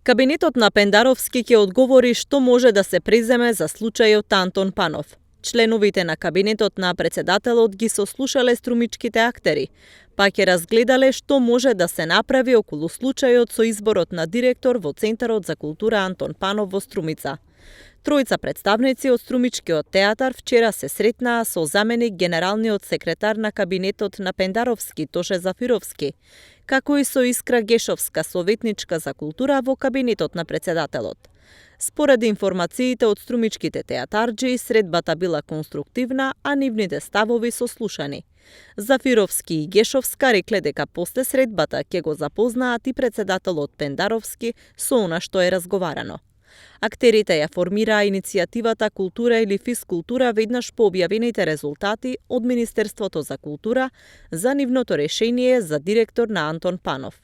Кабинетот на Пендаровски ќе одговори што може да се преземе за случајот Антон Панов. Членовите на кабинетот на председателот ги сослушале струмичките актери, па ќе разгледале што може да се направи околу случајот со изборот на директор во Центарот за култура Антон Панов во Струмица. Тројца представници од Струмичкиот театар вчера се сретнаа со заменик генералниот секретар на кабинетот на Пендаровски Тоше Зафировски, како и со Искра Гешовска, советничка за култура во кабинетот на председателот. Според информациите од струмичките театарџи, средбата била конструктивна, а нивните ставови сослушани. Зафировски и Гешовска рекле дека после средбата ќе го запознаат и председателот Пендаровски со она што е разговарано. Актерите ја формираа иницијативата Култура или физкултура веднаш по објавените резултати од Министерството за култура за нивното решение за директор на Антон Панов.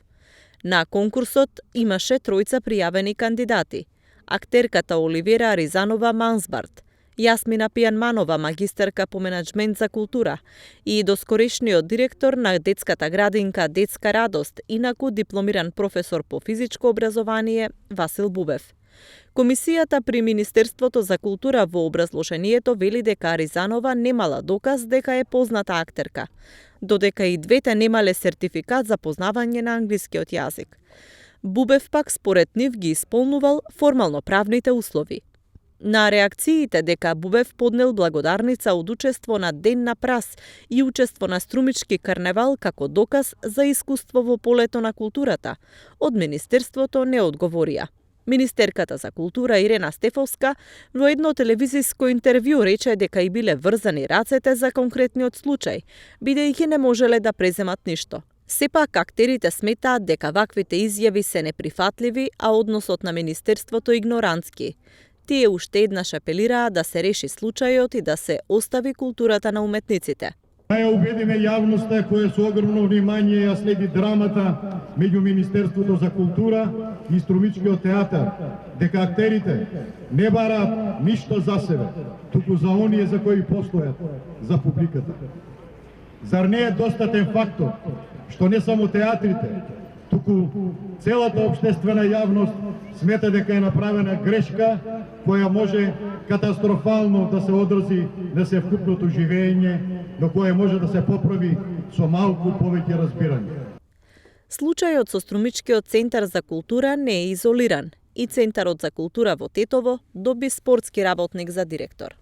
На конкурсот имаше тројца пријавени кандидати: актерката Оливера Ризанова Мансбарт, Јасмина Пијанманова, магистерка по менаџмент за култура, и доскорешниот директор на детската градинка Детска радост, инаку дипломиран професор по физичко образование Васил Бубев. Комисијата при Министерството за култура во образложението вели дека Ризанова немала доказ дека е позната актерка, додека и двете немале сертификат за познавање на англискиот јазик. Бубев пак според нив ги исполнувал формално правните услови. На реакциите дека Бубев поднел благодарница од учество на Ден на прас и учество на Струмички карневал како доказ за искуство во полето на културата, од Министерството не одговорија. Министерката за култура Ирена Стефовска во едно телевизиско интервју рече дека и биле врзани рацете за конкретниот случај, бидејќи не можеле да преземат ништо. Сепак, актерите сметаат дека ваквите изјави се неприфатливи, а односот на Министерството игнорантски. Тие уште еднаш апелираа да се реши случајот и да се остави културата на уметниците. Ја убедиме јавноста која со огромно внимание ја следи драмата меѓу Министерството за култура и Струмичкиот театар, дека актерите не бараат ништо за себе, туку за оние за кои постојат, за публиката. Зар не е достатен фактор што не само театрите, туку целата општествена јавност смета дека е направена грешка која може катастрофално да се одрази на севкупното живење, но која може да се поправи со малку повеќе разбирање. Случајот со Струмичкиот центар за култура не е изолиран и Центарот за култура во Тетово доби спортски работник за директор.